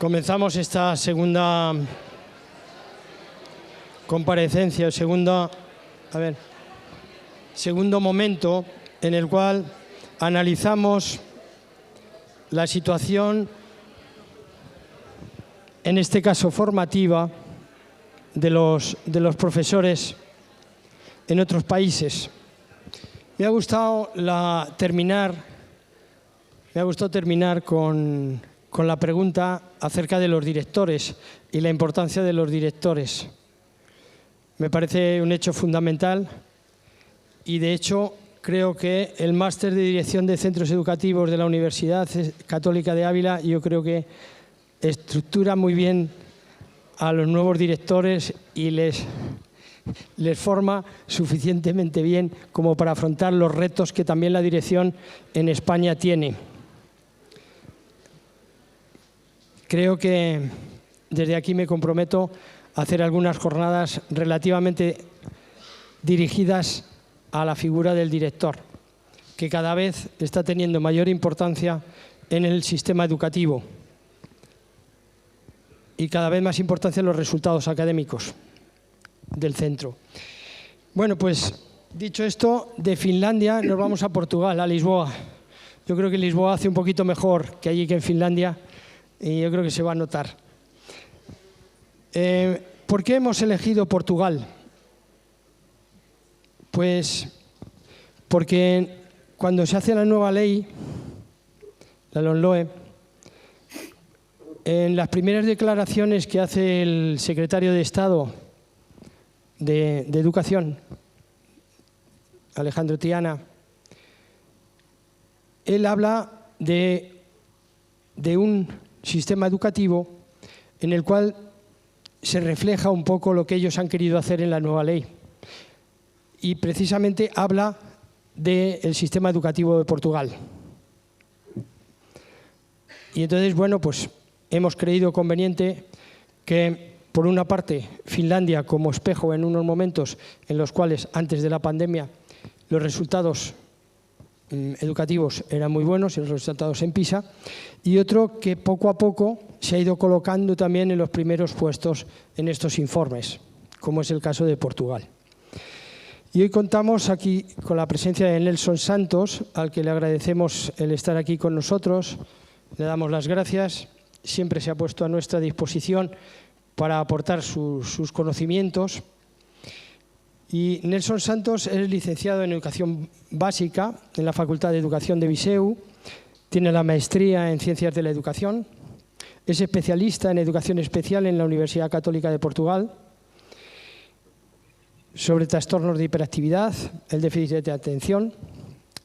Comenzamos esta segunda comparecencia, segundo momento en el cual analizamos la situación, en este caso formativa, de los profesores en otros países. Me ha gustado terminar con la pregunta acerca de los directores y la importancia de los directores. Me parece un hecho fundamental y, de hecho, creo que el máster de dirección de centros educativos de la Universidad Católica de Ávila, yo creo que estructura muy bien a los nuevos directores y les forma suficientemente bien como para afrontar los retos que también la dirección en España tiene. Creo que desde aquí me comprometo a hacer algunas jornadas relativamente dirigidas a la figura del director, que cada vez está teniendo mayor importancia en el sistema educativo y cada vez más importancia en los resultados académicos del centro. Bueno, pues dicho esto, de Finlandia nos vamos a Portugal, a Lisboa. Yo creo que Lisboa hace un poquito mejor que allí, que en Finlandia, y yo creo que se va a notar. ¿Por qué hemos elegido Portugal? Pues porque cuando se hace la nueva ley, la LOMLOE, en las primeras declaraciones que hace el secretario de Estado de Educación, Alejandro Tiana, él habla de un sistema educativo en el cual se refleja un poco lo que ellos han querido hacer en la nueva ley. Y precisamente habla del sistema educativo de Portugal. Y entonces, bueno, pues hemos creído conveniente que, por una parte, Finlandia como espejo en unos momentos en los cuales, antes de la pandemia, los resultados educativos eran muy buenos, y los resultados en PISA, y otro que poco a poco se ha ido colocando también en los primeros puestos en estos informes, como es el caso de Portugal. Y hoy contamos aquí con la presencia de Nelson Santos, al que le agradecemos el estar aquí con nosotros, le damos las gracias, siempre se ha puesto a nuestra disposición para aportar sus conocimientos. Y Nelson Santos es licenciado en Educación Básica en la Facultad de Educación de Viseu, tiene la maestría en Ciencias de la Educación, es especialista en Educación Especial en la Universidad Católica de Portugal, sobre trastornos de hiperactividad, el déficit de atención,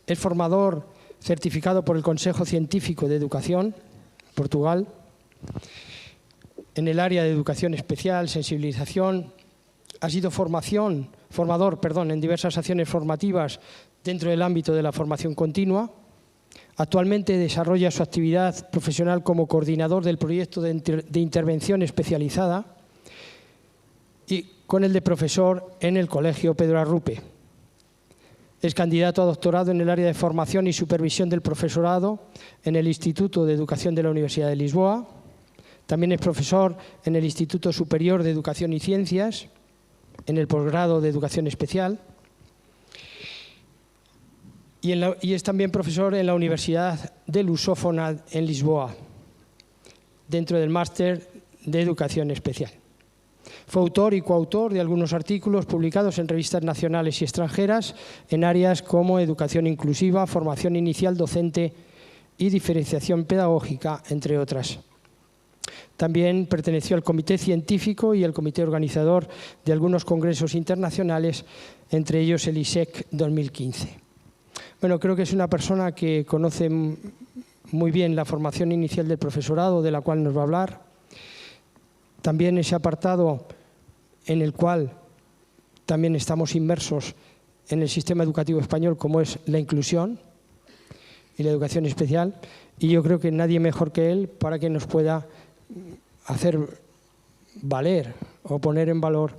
es formador certificado por el Consejo Científico de Educación, Portugal, en el área de Educación Especial, sensibilización, ha sido formador en diversas acciones formativas dentro del ámbito de la formación continua. Actualmente desarrolla su actividad profesional como coordinador del proyecto de intervención especializada y con el de profesor en el Colegio Pedro Arrupe. Es candidato a doctorado en el área de formación y supervisión del profesorado en el Instituto de Educación de la Universidad de Lisboa. También es profesor en el Instituto Superior de Educación y Ciencias, en el posgrado de Educación Especial, y es también profesor en la Universidad de Lusófona en Lisboa, dentro del máster de Educación Especial. Fue autor y coautor de algunos artículos publicados en revistas nacionales y extranjeras en áreas como educación inclusiva, formación inicial docente y diferenciación pedagógica, entre otras. También perteneció al comité científico y al comité organizador de algunos congresos internacionales, entre ellos el ISEC 2015. Bueno, creo que es una persona que conoce muy bien la formación inicial del profesorado, de la cual nos va a hablar. También ese apartado en el cual también estamos inmersos en el sistema educativo español, como es la inclusión y la educación especial. Y yo creo que nadie mejor que él para que nos pueda hacer valer o poner en valor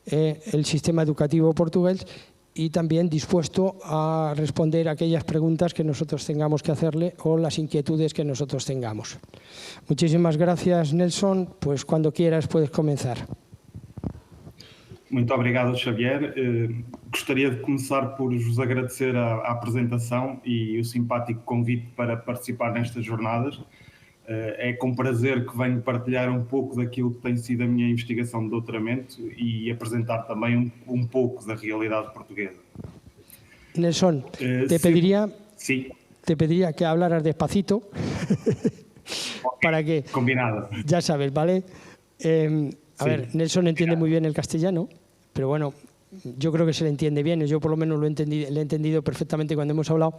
el sistema educativo portugués y también dispuesto a responder a aquellas preguntas que nosotros tengamos que hacerle o las inquietudes que nosotros tengamos. Muchísimas gracias, Nelson. Pues cuando quieras puedes comenzar. Muito obrigado, Xavier. Gostaria de começar por vos agradecer a apresentação e o simpático convite para participar nestas jornadas. É com prazer que venho partilhar um pouco daquilo que tem sido a minha investigação de doutoramento e apresentar também um pouco da realidade portuguesa. Nelson, te pediría que hablaras despacito para que... Combinado. Ya sabes, ¿vale? A ver, Nelson entiende muy bien el castellano, pero bueno, yo creo que se le entiende bien. Yo por lo menos le he entendido perfectamente cuando hemos hablado,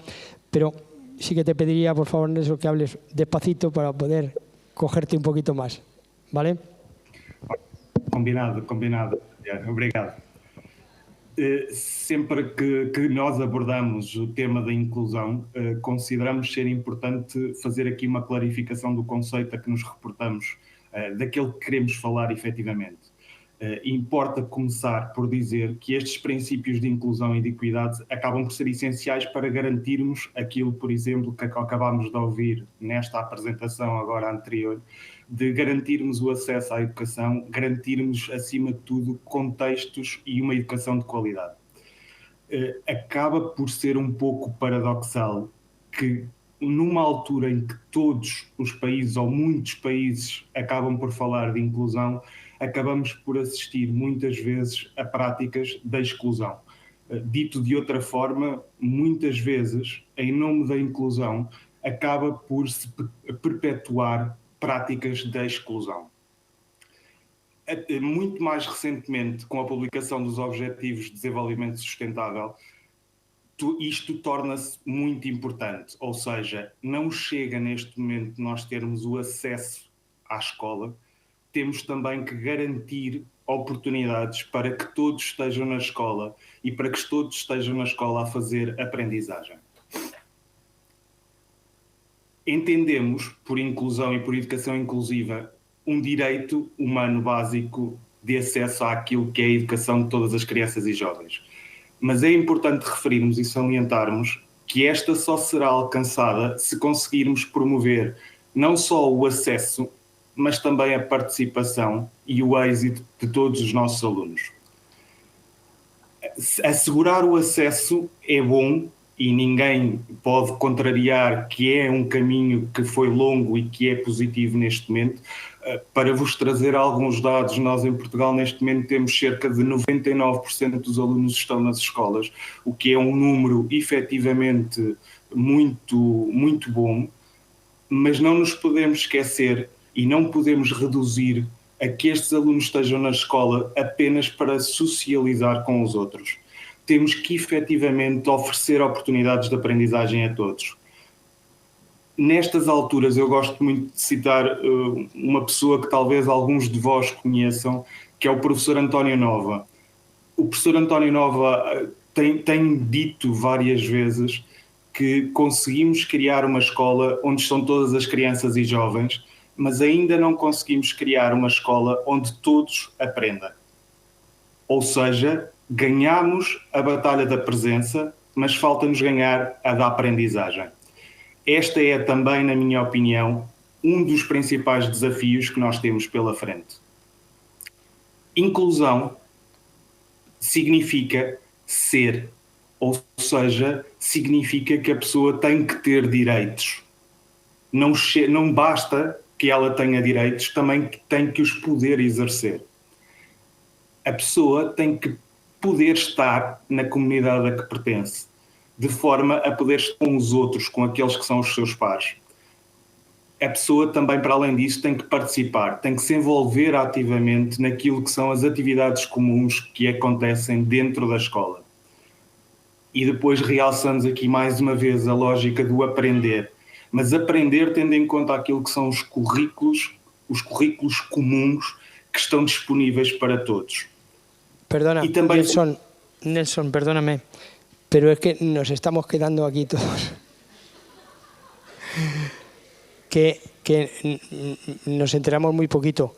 pero sí que te pediría, por favor, Nelson, que hables despacito para poder cogerte un poquito más, ¿vale? Combinado. Obrigado. Sempre que nós abordamos o tema da inclusão, consideramos ser importante fazer aqui uma clarificação do conceito a que nos reportamos, daquele que queremos falar efetivamente. Importa começar por dizer que estes princípios de inclusão e de equidade acabam por ser essenciais para garantirmos aquilo, por exemplo, que acabámos de ouvir nesta apresentação agora anterior, de garantirmos o acesso à educação, garantirmos, acima de tudo, contextos e uma educação de qualidade. Acaba por ser um pouco paradoxal que, numa altura em que todos os países, ou muitos países, acabam por falar de inclusão, acabamos por assistir muitas vezes a práticas da exclusão. Dito de outra forma, muitas vezes, em nome da inclusão, acaba por se perpetuar práticas da exclusão. Muito mais recentemente, com a publicação dos Objetivos de Desenvolvimento Sustentável, isto torna-se muito importante, ou seja, não chega neste momento nós termos o acesso à escola, temos também que garantir oportunidades para que todos estejam na escola e para que todos estejam na escola a fazer aprendizagem. Entendemos por inclusão e por educação inclusiva um direito humano básico de acesso àquilo que é a educação de todas as crianças e jovens. Mas é importante referirmos e salientarmos que esta só será alcançada se conseguirmos promover não só o acesso, mas também a participação e o êxito de todos os nossos alunos. Assegurar o acesso é bom e ninguém pode contrariar que é um caminho que foi longo e que é positivo neste momento. Para vos trazer alguns dados, nós em Portugal neste momento temos cerca de 99% dos alunos que estão nas escolas, o que é um número efetivamente muito bom, mas não nos podemos esquecer e não podemos reduzir a que estes alunos estejam na escola apenas para socializar com os outros. Temos que efetivamente oferecer oportunidades de aprendizagem a todos. Nestas alturas eu gosto muito de citar uma pessoa que talvez alguns de vós conheçam, que é o professor António Nova. O professor António Nova tem dito várias vezes que conseguimos criar uma escola onde estão todas as crianças e jovens, mas ainda não conseguimos criar uma escola onde todos aprendam. Ou seja, ganhamos a batalha da presença, mas falta-nos ganhar a da aprendizagem. Esta é também, na minha opinião, um dos principais desafios que nós temos pela frente. Inclusão significa ser, ou seja, significa que a pessoa tem que ter direitos. Não basta que ela tenha direitos, também tem que os poder exercer. A pessoa tem que poder estar na comunidade a que pertence, de forma a poder estar com os outros, com aqueles que são os seus pares. A pessoa também, para além disso, tem que participar, tem que se envolver ativamente naquilo que são as atividades comuns que acontecem dentro da escola. E depois realçamos aqui mais uma vez a lógica do aprender, mas aprender tendo em conta aquilo que são os currículos comuns que estão disponíveis para todos. Perdona, y también... Nelson, perdóname, pero es que nos estamos quedando aquí todos. que nos enteramos muy poquito.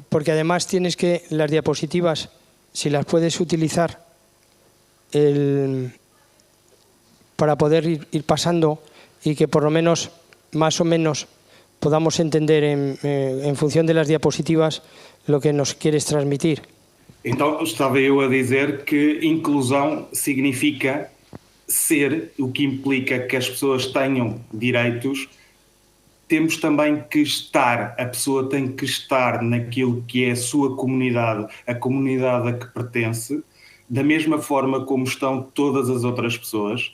Porque además tienes que, las diapositivas, si las puedes utilizar, para poder ir pasando y que por lo menos, más o menos, podamos entender en función de las diapositivas lo que nos quieres transmitir. Então, estava eu a dizer que inclusão significa ser, o que implica que as pessoas tenham direitos. Temos também que estar, a pessoa tem que estar naquilo que é a sua comunidade, a comunidade a que pertence, da mesma forma como estão todas as outras pessoas.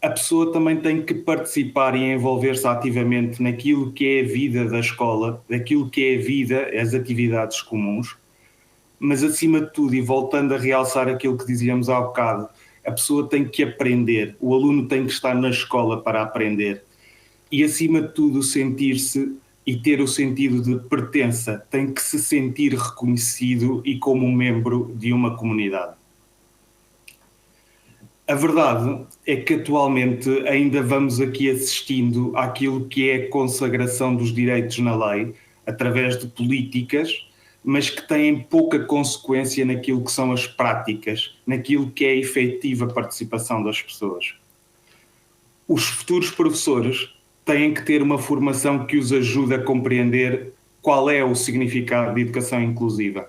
A pessoa também tem que participar e envolver-se ativamente naquilo que é a vida da escola, daquilo que é a vida, as atividades comuns. Mas, acima de tudo, e voltando a realçar aquilo que dizíamos há bocado, a pessoa tem que aprender, o aluno tem que estar na escola para aprender. E, acima de tudo, sentir-se e ter o sentido de pertença, tem que se sentir reconhecido e como um membro de uma comunidade. A verdade é que atualmente ainda vamos aqui assistindo àquilo que é a consagração dos direitos na lei, através de políticas, mas que têm pouca consequência naquilo que são as práticas, naquilo que é a efetiva participação das pessoas. Os futuros professores têm que ter uma formação que os ajude a compreender qual é o significado de educação inclusiva.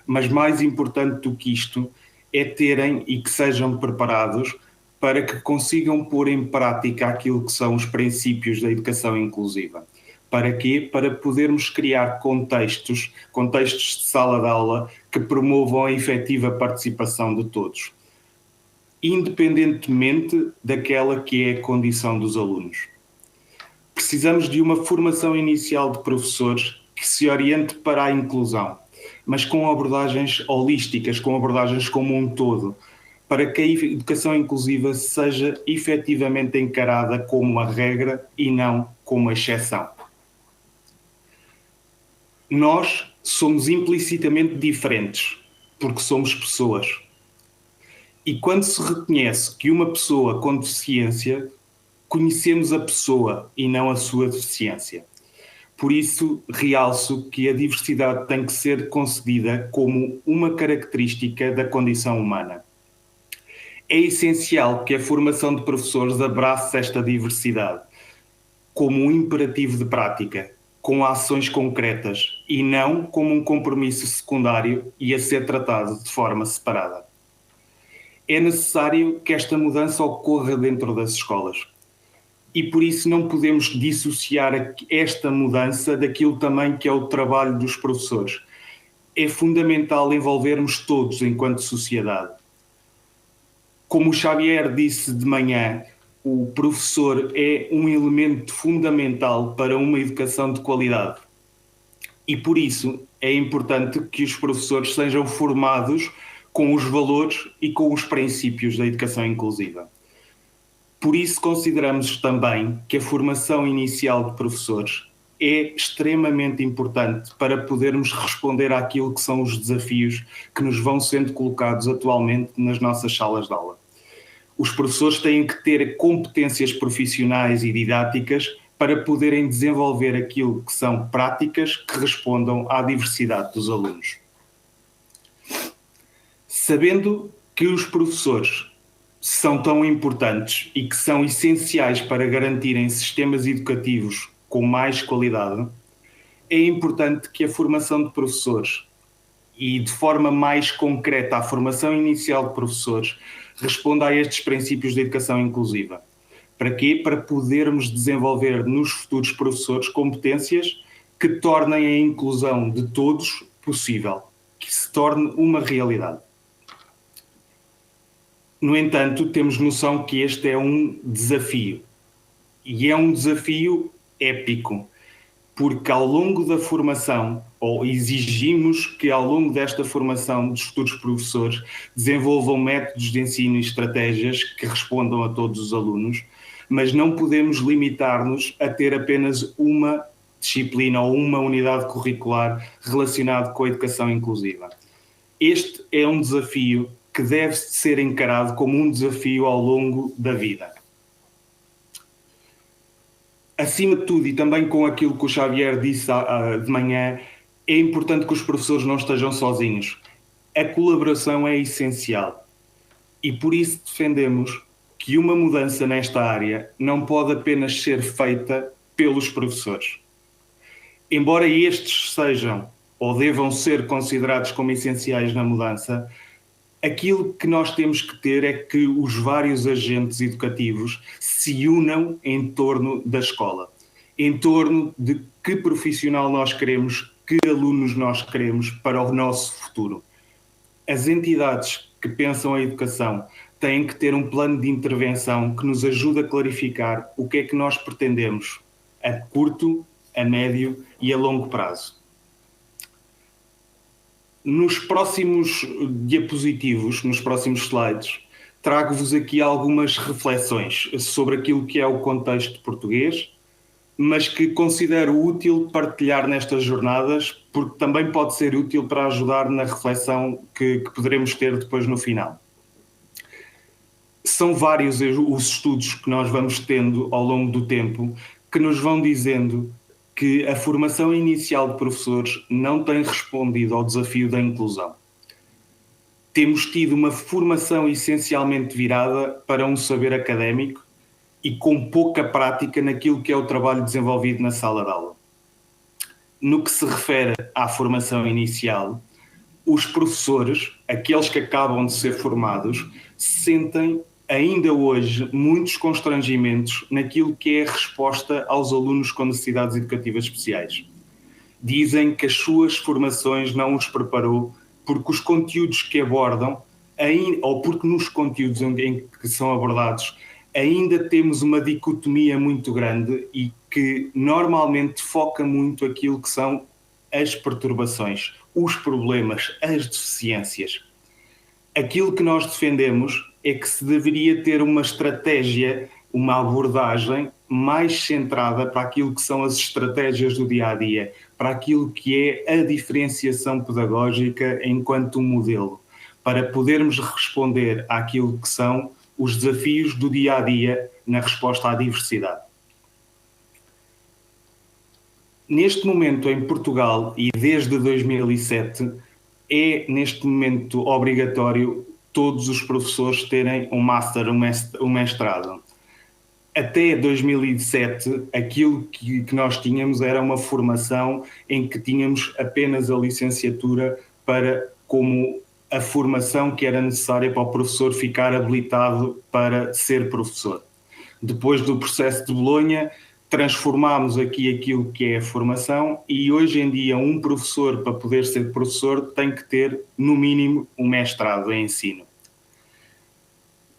Mas mais importante do que isto é terem e que sejam preparados para que consigam pôr em prática aquilo que são os princípios da educação inclusiva. Para quê? Para podermos criar contextos de sala de aula que promovam a efetiva participação de todos, independentemente daquela que é a condição dos alunos. Precisamos de uma formação inicial de professores que se oriente para a inclusão, mas com abordagens holísticas, com abordagens como um todo, para que a educação inclusiva seja efetivamente encarada como a regra e não como a exceção. Nós somos implicitamente diferentes, porque somos pessoas. E quando se reconhece que uma pessoa com deficiência, conhecemos a pessoa e não a sua deficiência. Por isso, realço que a diversidade tem que ser concedida como uma característica da condição humana. É essencial que a formação de professores abrace esta diversidade como um imperativo de prática, com ações concretas e não como um compromisso secundário e a ser tratado de forma separada. É necessário que esta mudança ocorra dentro das escolas e por isso não podemos dissociar esta mudança daquilo também que é o trabalho dos professores. É fundamental envolvermos todos enquanto sociedade. Como o Xavier disse de manhã, o professor é um elemento fundamental para uma educação de qualidade. E por isso é importante que os professores sejam formados com os valores e com os princípios da educação inclusiva. Por isso consideramos também que a formação inicial de professores é extremamente importante para podermos responder àquilo que são os desafios que nos vão sendo colocados atualmente nas nossas salas de aula. Os professores têm que ter competências profissionais e didáticas para poderem desenvolver aquilo que são práticas que respondam à diversidade dos alunos. Sabendo que os professores são tão importantes e que são essenciais para garantirem sistemas educativos com mais qualidade, é importante que a formação de professores e, de forma mais concreta, a formação inicial de professores responda a estes princípios de educação inclusiva. Para quê? Para podermos desenvolver nos futuros professores competências que tornem a inclusão de todos possível, que se torne uma realidade. No entanto, temos noção que este é um desafio. E é um desafio épico, porque ao longo da formação, ou exigimos que ao longo desta formação dos futuros professores desenvolvam métodos de ensino e estratégias que respondam a todos os alunos, mas não podemos limitar-nos a ter apenas uma disciplina ou uma unidade curricular relacionada com a educação inclusiva. Este é um desafio que deve ser encarado como um desafio ao longo da vida. Acima de tudo, e também com aquilo que o Xavier disse de manhã, é importante que os professores não estejam sozinhos. A colaboração é essencial. E por isso defendemos que uma mudança nesta área não pode apenas ser feita pelos professores. Embora estes sejam ou devam ser considerados como essenciais na mudança, aquilo que nós temos que ter é que os vários agentes educativos se unam em torno da escola, em torno de que profissional nós queremos, que alunos nós queremos para o nosso futuro. As entidades que pensam a educação têm que ter um plano de intervenção que nos ajude a clarificar o que é que nós pretendemos a curto, a médio e a longo prazo. Nos próximos diapositivos, nos próximos slides, trago-vos aqui algumas reflexões sobre aquilo que é o contexto português, mas que considero útil partilhar nestas jornadas, porque também pode ser útil para ajudar na reflexão que poderemos ter depois no final. São vários os estudos que nós vamos tendo ao longo do tempo que nos vão dizendo que a formação inicial de professores não tem respondido ao desafio da inclusão. Temos tido uma formação essencialmente virada para um saber académico e com pouca prática naquilo que é o trabalho desenvolvido na sala de aula. No que se refere à formação inicial, os professores, aqueles que acabam de ser formados, sentem ainda hoje muitos constrangimentos naquilo que é a resposta aos alunos com necessidades educativas especiais. Dizem que as suas formações não os preparou porque os conteúdos que abordam, ou porque nos conteúdos em que são abordados, ainda temos uma dicotomia muito grande e que normalmente foca muito aquilo que são as perturbações, os problemas, as deficiências. Aquilo que nós defendemos é que se deveria ter uma estratégia, uma abordagem mais centrada para aquilo que são as estratégias do dia-a-dia, para aquilo que é a diferenciação pedagógica enquanto um modelo, para podermos responder àquilo que são os desafios do dia-a-dia na resposta à diversidade. Neste momento, em Portugal, e desde 2007, é neste momento obrigatório todos os professores terem um master, um mestrado. Até 2007, aquilo que nós tínhamos era uma formação em que tínhamos apenas a licenciatura como a formação que era necessária para o professor ficar habilitado para ser professor. Depois do processo de Bolonha, transformámos aqui aquilo que é a formação e hoje em dia um professor, para poder ser professor, tem que ter, no mínimo, um mestrado em ensino.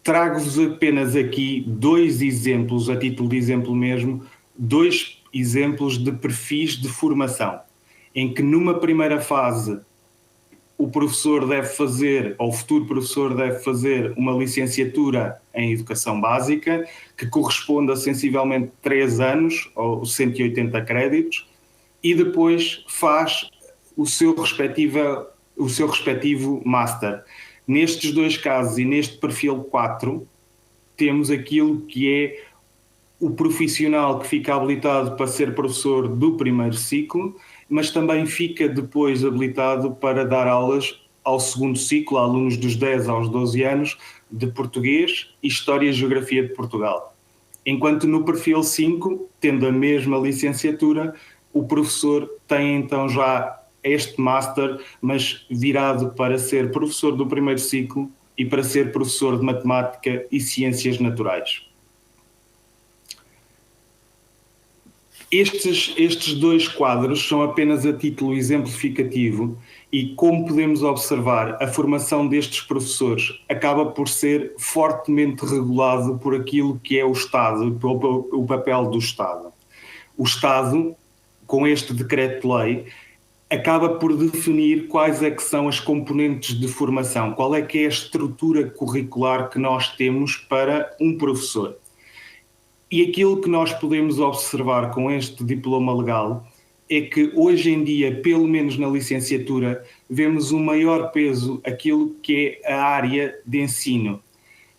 Trago-vos apenas aqui dois exemplos, a título de exemplo mesmo, dois exemplos de perfis de formação, em que numa primeira fase o professor deve fazer, ou o futuro professor deve fazer uma licenciatura em Educação Básica, que corresponde a sensivelmente 3 anos, ou 180 créditos, e depois faz o seu respectivo Master. Nestes dois casos e neste perfil 4, temos aquilo que é o profissional que fica habilitado para ser professor do primeiro ciclo, mas também fica depois habilitado para dar aulas ao segundo ciclo, a alunos dos 10 aos 12 anos, de português, História e Geografia de Portugal. Enquanto no perfil 5, tendo a mesma licenciatura, o professor tem então já este Master, mas virado para ser professor do primeiro ciclo e para ser professor de Matemática e Ciências Naturais. Estes dois quadros são apenas a título exemplificativo e, como podemos observar, a formação destes professores acaba por ser fortemente regulado por aquilo que é o Estado, o papel do Estado. O Estado, com este decreto-lei, acaba por definir quais é que são as componentes de formação, qual é que é a estrutura curricular que nós temos para um professor. E aquilo que nós podemos observar com este diploma legal é que hoje em dia, pelo menos na licenciatura, vemos um maior peso aquilo que é a área de ensino,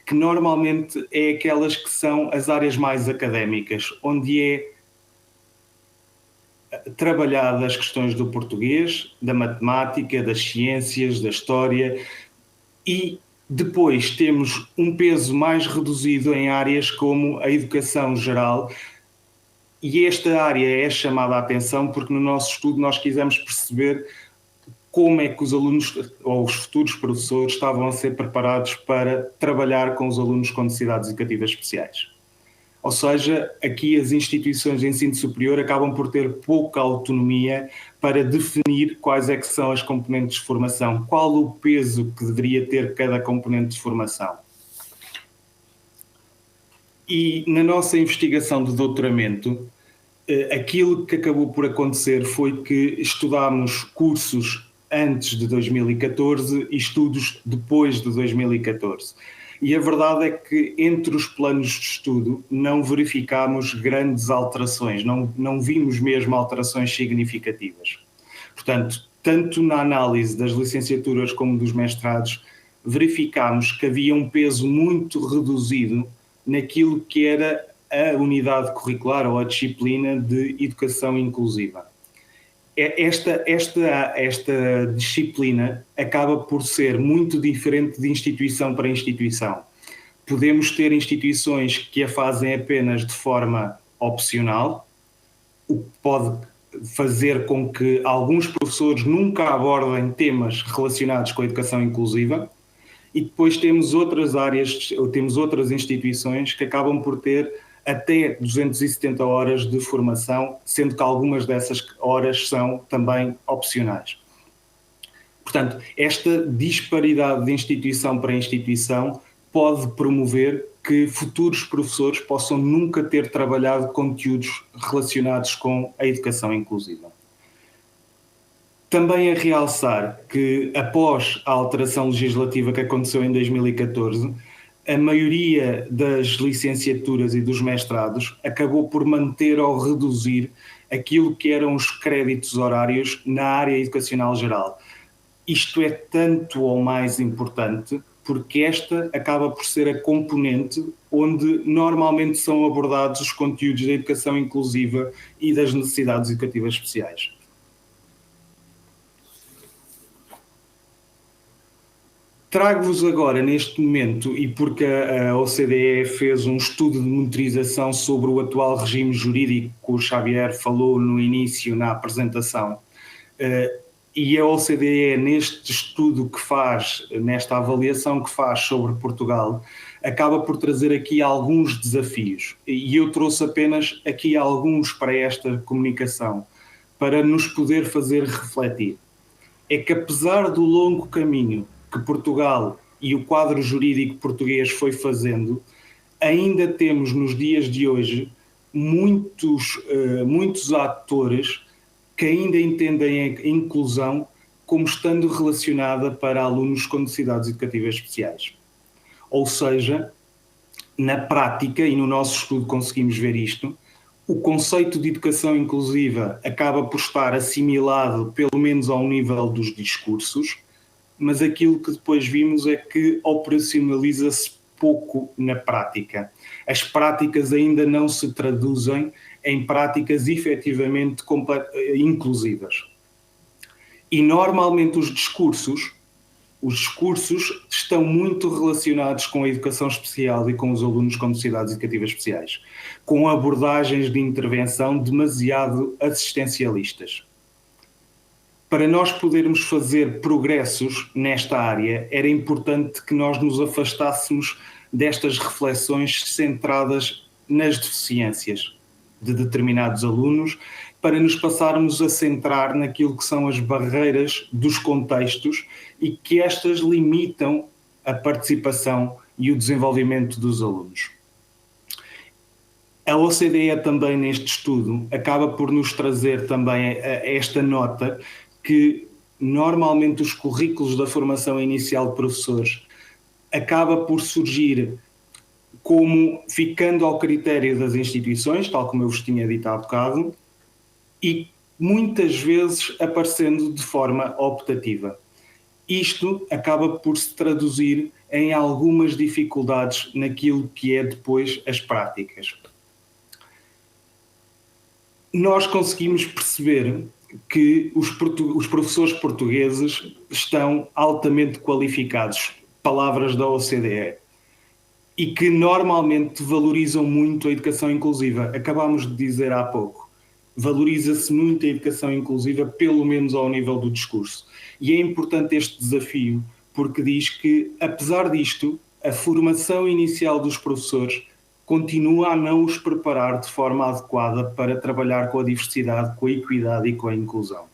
que normalmente é aquelas que são as áreas mais académicas, onde é trabalhada as questões do português, da matemática, das ciências, da história, e Depois temos um peso mais reduzido em áreas como a educação geral, e esta área é chamada a atenção porque no nosso estudo nós quisemos perceber como é que os alunos ou os futuros professores estavam a ser preparados para trabalhar com os alunos com necessidades educativas especiais. Ou seja, aqui as instituições de ensino superior acabam por ter pouca autonomia para definir quais é que são as componentes de formação, qual o peso que deveria ter cada componente de formação. E na nossa investigação de doutoramento, aquilo que acabou por acontecer foi que estudámos cursos antes de 2014 e estudos depois de 2014. E a verdade é que entre os planos de estudo não verificámos grandes alterações, não vimos mesmo alterações significativas. Portanto, tanto na análise das licenciaturas como dos mestrados, verificámos que havia um peso muito reduzido naquilo que era a unidade curricular ou a disciplina de educação inclusiva. Esta disciplina acaba por ser muito diferente de instituição para instituição. Podemos ter instituições que a fazem apenas de forma opcional, o que pode fazer com que alguns professores nunca abordem temas relacionados com a educação inclusiva, e depois temos outras áreas, temos outras instituições que acabam por ter até 270 horas de formação, sendo que algumas dessas horas são também opcionais. Portanto, esta disparidade de instituição para instituição pode promover que futuros professores possam nunca ter trabalhado conteúdos relacionados com a educação inclusiva. Também a realçar que, após a alteração legislativa que aconteceu em 2014, a maioria das licenciaturas e dos mestrados acabou por manter ou reduzir aquilo que eram os créditos horários na área educacional geral. Isto é tanto ou mais importante porque esta acaba por ser a componente onde normalmente são abordados os conteúdos da educação inclusiva e das necessidades educativas especiais. Trago-vos agora, neste momento, e porque a OCDE fez um estudo de monitorização sobre o atual regime jurídico que o Xavier falou no início, na apresentação, e a OCDE, neste estudo que faz, nesta avaliação que faz sobre Portugal, acaba por trazer aqui alguns desafios. E eu trouxe apenas aqui alguns para esta comunicação, para nos poder fazer refletir. É que apesar do longo caminho que Portugal e o quadro jurídico português foi fazendo, ainda temos nos dias de hoje muitos atores que ainda entendem a inclusão como estando relacionada para alunos com necessidades educativas especiais. Ou seja, na prática, e no nosso estudo conseguimos ver isto, o conceito de educação inclusiva acaba por estar assimilado pelo menos ao nível dos discursos, mas aquilo que depois vimos é que operacionaliza-se pouco na prática. As práticas ainda não se traduzem em práticas efetivamente inclusivas. E normalmente os discursos estão muito relacionados com a educação especial e com os alunos com necessidades educativas especiais, com abordagens de intervenção demasiado assistencialistas. Para nós podermos fazer progressos nesta área, era importante que nós nos afastássemos destas reflexões centradas nas deficiências de determinados alunos, para nos passarmos a centrar naquilo que são as barreiras dos contextos e que estas limitam a participação e o desenvolvimento dos alunos. A OCDE também neste estudo acaba por nos trazer também esta nota que normalmente os currículos da formação inicial de professores acaba por surgir como ficando ao critério das instituições, tal como eu vos tinha dito há bocado, e muitas vezes aparecendo de forma optativa. Isto acaba por se traduzir em algumas dificuldades naquilo que é depois as práticas. Nós conseguimos perceber que os professores portugueses estão altamente qualificados, palavras da OCDE e que normalmente valorizam muito a educação inclusiva. Acabámos de dizer há pouco. Valoriza-se muito a educação inclusiva, pelo menos ao nível do discurso. E é importante este desafio, porque diz que, apesar disto, a formação inicial dos professores continua a não os preparar de forma adequada para trabalhar com a diversidade, com a equidade e com a inclusão.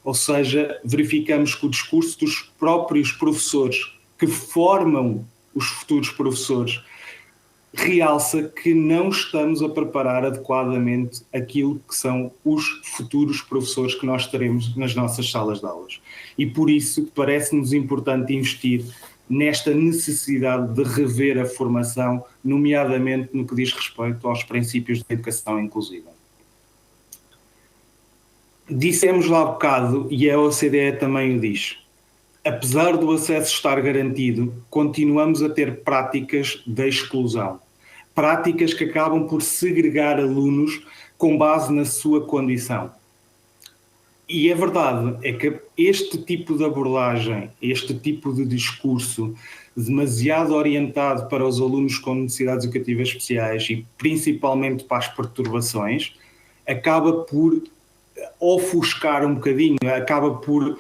Ou seja, verificamos que o discurso dos próprios professores que formam os futuros professores realça que não estamos a preparar adequadamente aquilo que são os futuros professores que nós teremos nas nossas salas de aulas. E por isso parece-nos importante investir nesta necessidade de rever a formação, nomeadamente no que diz respeito aos princípios da educação inclusiva. Dissemos lá há bocado, e a OCDE também o diz, apesar do acesso estar garantido, continuamos a ter práticas de exclusão. Práticas que acabam por segregar alunos com base na sua condição. E a verdade é que este tipo de abordagem, este tipo de discurso demasiado orientado para os alunos com necessidades educativas especiais e principalmente para as perturbações, acaba por ofuscar um bocadinho, acaba por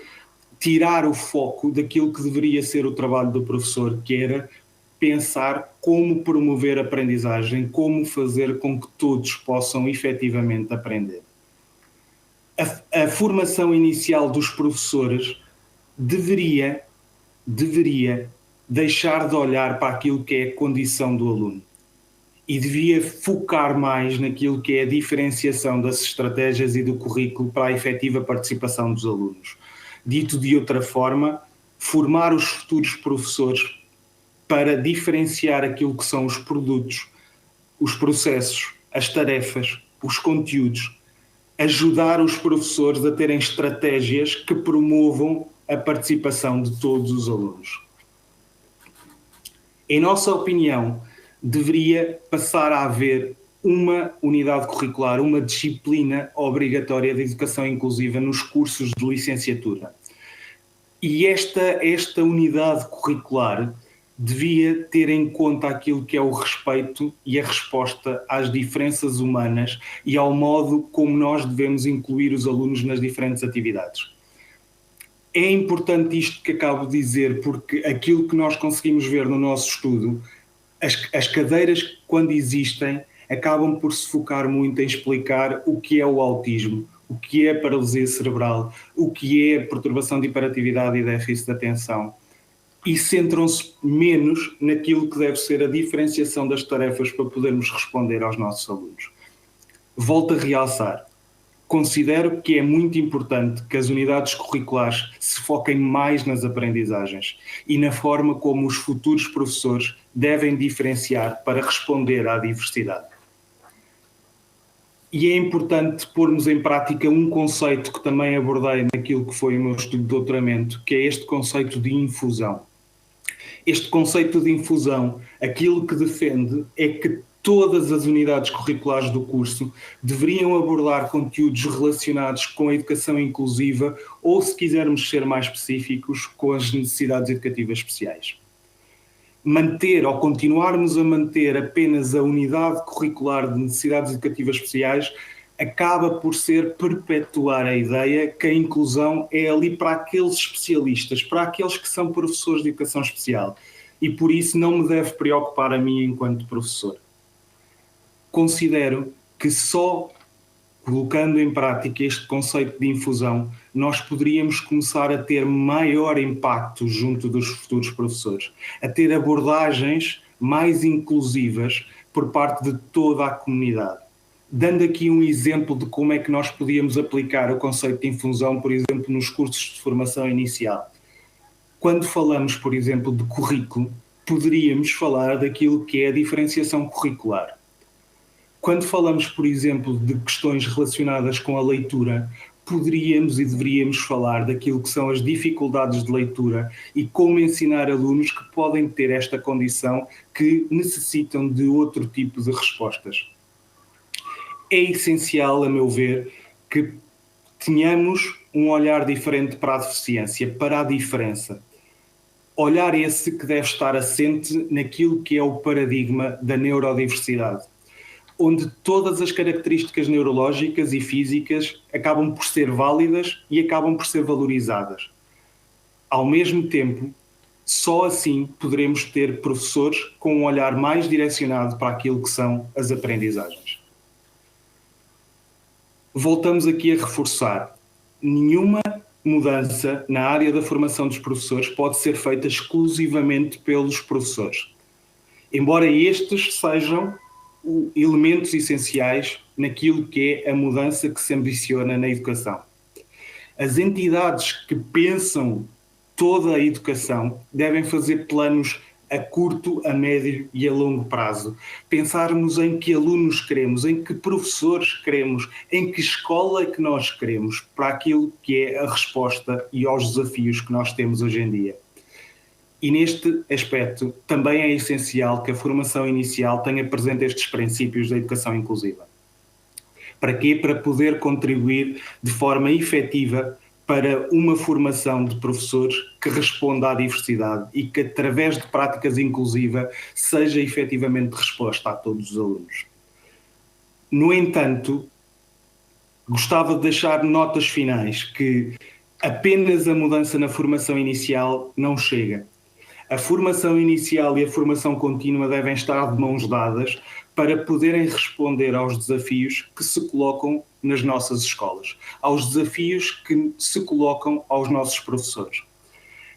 tirar o foco daquilo que deveria ser o trabalho do professor, que era pensar como promover a aprendizagem, como fazer com que todos possam efetivamente aprender. A formação inicial dos professores deveria deixar de olhar para aquilo que é a condição do aluno e devia focar mais naquilo que é a diferenciação das estratégias e do currículo para a efetiva participação dos alunos. Dito de outra forma, formar os futuros professores para diferenciar aquilo que são os produtos, os processos, as tarefas, os conteúdos, ajudar os professores a terem estratégias que promovam a participação de todos os alunos. Em nossa opinião, deveria passar a haver uma unidade curricular, uma disciplina obrigatória de educação inclusiva nos cursos de licenciatura. E esta unidade curricular devia ter em conta aquilo que é o respeito e a resposta às diferenças humanas e ao modo como nós devemos incluir os alunos nas diferentes atividades. É importante isto que acabo de dizer, porque aquilo que nós conseguimos ver no nosso estudo, as cadeiras, quando existem, acabam por se focar muito em explicar o que é o autismo, o que é a paralisia cerebral, o que é a perturbação de hiperatividade e déficit de atenção. E centram-se menos naquilo que deve ser a diferenciação das tarefas para podermos responder aos nossos alunos. Volto a realçar. Considero que é muito importante que as unidades curriculares se foquem mais nas aprendizagens e na forma como os futuros professores devem diferenciar para responder à diversidade. E é importante pormos em prática um conceito que também abordei naquilo que foi o meu estudo de doutoramento, que é este conceito de infusão. Este conceito de infusão, aquilo que defende é que todas as unidades curriculares do curso deveriam abordar conteúdos relacionados com a educação inclusiva ou, se quisermos ser mais específicos, com as necessidades educativas especiais. Manter ou continuarmos a manter apenas a unidade curricular de necessidades educativas especiais acaba por ser perpetuar a ideia que a inclusão é ali para aqueles especialistas, para aqueles que são professores de educação especial. E por isso não me deve preocupar a mim enquanto professor. Considero que só colocando em prática este conceito de infusão, nós poderíamos começar a ter maior impacto junto dos futuros professores, a ter abordagens mais inclusivas por parte de toda a comunidade. Dando aqui um exemplo de como é que nós podíamos aplicar o conceito de infusão, por exemplo, nos cursos de formação inicial. Quando falamos, por exemplo, de currículo, poderíamos falar daquilo que é a diferenciação curricular. Quando falamos, por exemplo, de questões relacionadas com a leitura, poderíamos e deveríamos falar daquilo que são as dificuldades de leitura e como ensinar alunos que podem ter esta condição que necessitam de outro tipo de respostas. É essencial, a meu ver, que tenhamos um olhar diferente para a deficiência, para a diferença. olhar esse que deve estar assente naquilo que é o paradigma da neurodiversidade, onde todas as características neurológicas e físicas acabam por ser válidas e acabam por ser valorizadas. Ao mesmo tempo, só assim poderemos ter professores com um olhar mais direcionado para aquilo que são as aprendizagens. Voltamos aqui a reforçar: nenhuma mudança na área da formação dos professores pode ser feita exclusivamente pelos professores, embora estes sejam elementos essenciais naquilo que é a mudança que se ambiciona na educação. As entidades que pensam toda a educação devem fazer planos a curto, a médio e a longo prazo. Pensarmos em que alunos queremos, em que professores queremos, em que escola que nós queremos, para aquilo que é a resposta e aos desafios que nós temos hoje em dia. E neste aspecto também é essencial que a formação inicial tenha presente estes princípios da educação inclusiva. Para quê? Para poder contribuir de forma efetiva para uma formação de professores que responda à diversidade e que, através de práticas inclusivas, seja efetivamente resposta a todos os alunos. No entanto, gostava de deixar notas finais que apenas a mudança na formação inicial não chega. A formação inicial e a formação contínua devem estar de mãos dadas para poderem responder aos desafios que se colocam nas nossas escolas, aos desafios que se colocam aos nossos professores.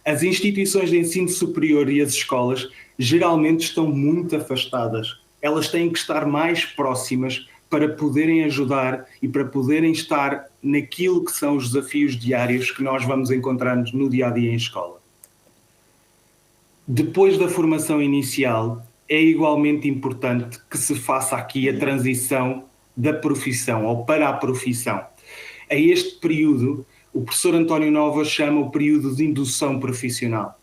As instituições de ensino superior e as escolas geralmente estão muito afastadas. Elas têm que estar mais próximas para poderem ajudar e para poderem estar naquilo que são os desafios diários que nós vamos encontrando no dia-a-dia em escola. Depois da formação inicial, é igualmente importante que se faça aqui a transição da profissão ou para a profissão. A este período, o professor António Nova chama o período de indução profissional.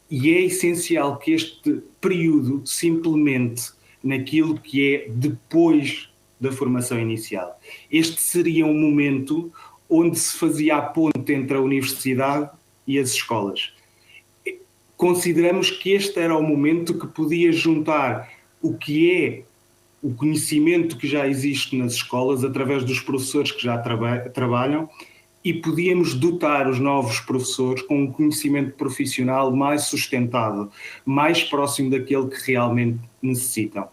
E é essencial que este período se implemente naquilo que é depois da formação inicial. Este seria um momento onde se fazia a ponte entre a universidade e as escolas. Consideramos que este era o momento que podia juntar o que é o conhecimento que já existe nas escolas, através dos professores que já trabalham, e podíamos dotar os novos professores com um conhecimento profissional mais sustentado, mais próximo daquele que realmente necessitam.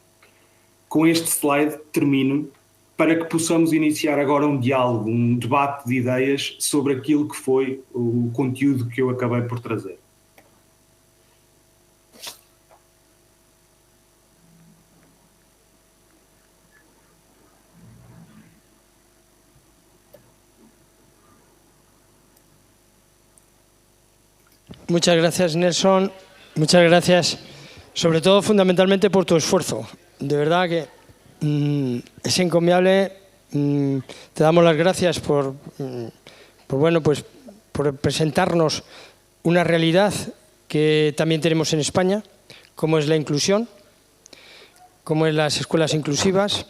Com este slide termino, para que possamos iniciar agora um diálogo, um debate de ideias sobre aquilo que foi o conteúdo que eu acabei por trazer. Muchas gracias, Nelson. Muchas gracias, sobre todo, fundamentalmente, por tu esfuerzo. De verdad que es encomiable. Te damos las gracias por presentarnos una realidad que también tenemos en España, como es la inclusión, como es las escuelas inclusivas.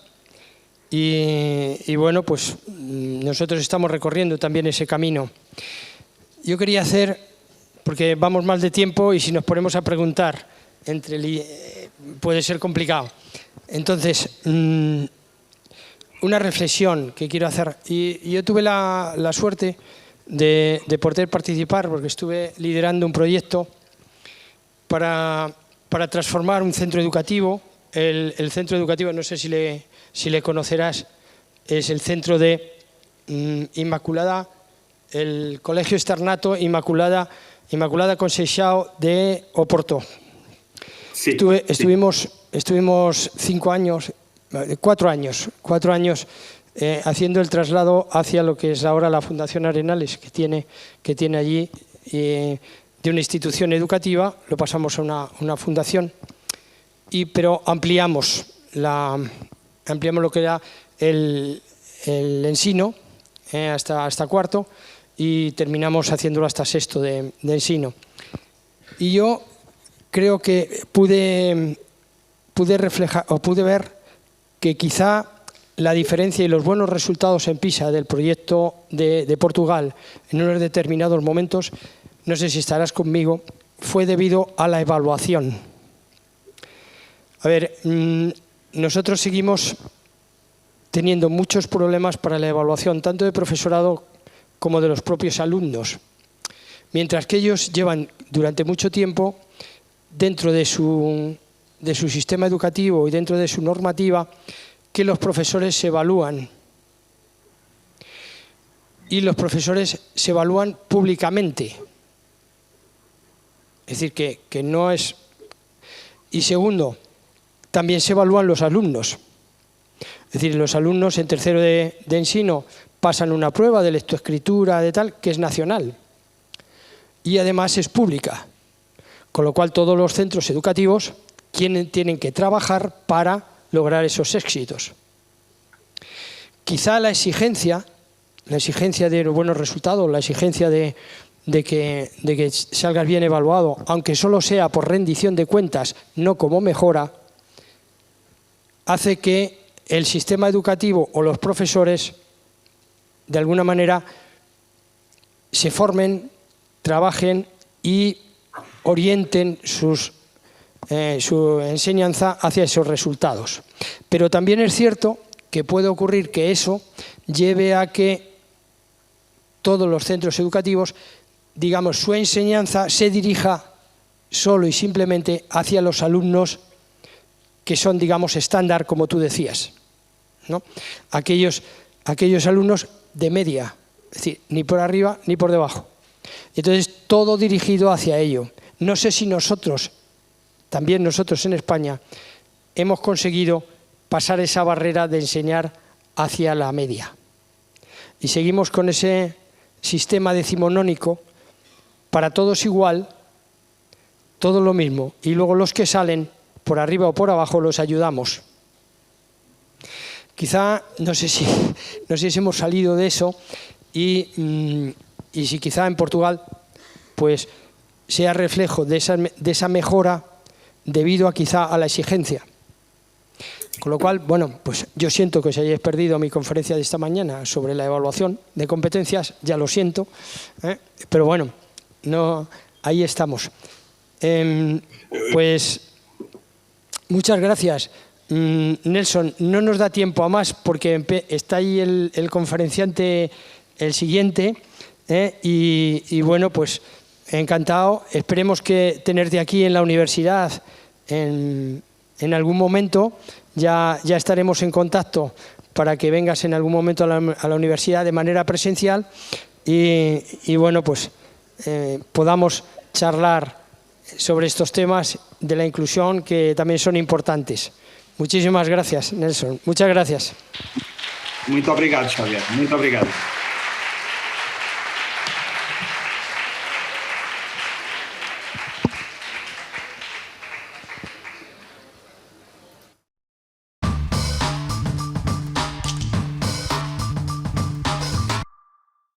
Y bueno, pues nosotros estamos recorriendo también ese camino. Yo quería hacer, porque vamos mal de tiempo y si nos ponemos a preguntar, puede ser complicado. Entonces, una reflexión que quiero hacer. Y yo tuve la suerte de poder participar, porque estuve liderando un proyecto para transformar un centro educativo. El centro educativo, no sé si le conocerás, es el centro de Inmaculada, el Colegio Externato Inmaculada Concepción de Oporto. Sí, estuvimos 4 años haciendo el traslado hacia lo que es ahora la Fundación Arenales, que tiene allí, de una institución educativa, lo pasamos a una fundación, pero ampliamos lo que era el Ensino hasta cuarto, y terminamos haciéndolo hasta sexto de Ensino. Y yo creo que pude reflejar o pude ver que quizá la diferencia y los buenos resultados en PISA del proyecto de Portugal en unos determinados momentos, no sé si estarás conmigo, fue debido a la evaluación. A ver, nosotros seguimos teniendo muchos problemas para la evaluación, tanto de profesorado como de los propios alumnos. Mientras que ellos llevan durante mucho tiempo, dentro de su sistema educativo y dentro de su normativa, que los profesores se evalúan. Y los profesores se evalúan públicamente. Es decir, que no es... Y segundo, también se evalúan los alumnos. Es decir, los alumnos en tercero de ensino pasan una prueba de lectoescritura, de tal, que es nacional. Y además es pública. Con lo cual todos los centros educativos tienen que trabajar para lograr esos éxitos. Quizá la exigencia de los buenos resultados, la exigencia de que salgas bien evaluado, aunque solo sea por rendición de cuentas, no como mejora, hace que el sistema educativo o los profesores, de alguna manera, se formen, trabajen y orienten su enseñanza hacia esos resultados. Pero también es cierto que puede ocurrir que eso lleve a que todos los centros educativos, digamos, su enseñanza se dirija solo y simplemente hacia los alumnos que son, digamos, estándar, como tú decías, ¿no? Aquellos alumnos de media, es decir, ni por arriba ni por debajo. Entonces, todo dirigido hacia ello. No sé si nosotros, también nosotros en España, hemos conseguido pasar esa barrera de enseñar hacia la media. Y seguimos con ese sistema decimonónico, para todos igual, todo lo mismo. Y luego los que salen, por arriba o por abajo, los ayudamos. Quizá, no sé si hemos salido de eso y si quizá en Portugal pues sea reflejo de esa mejora debido quizá a la exigencia. Con lo cual, bueno, pues yo siento que os hayáis perdido mi conferencia de esta mañana sobre la evaluación de competencias, ya lo siento, pero bueno, no, ahí estamos. Pues muchas gracias. Nelson, no nos da tiempo a más porque está ahí el conferenciante, el siguiente, y bueno, pues encantado. Esperemos que tenerte aquí en la universidad en algún momento. Ya estaremos en contacto para que vengas en algún momento a la universidad de manera presencial y bueno, pues podamos charlar sobre estos temas de la inclusión que también son importantes. Muchísimas gracias, Nelson. Muchas gracias. Muito obrigado, Xavier. Muito obrigado.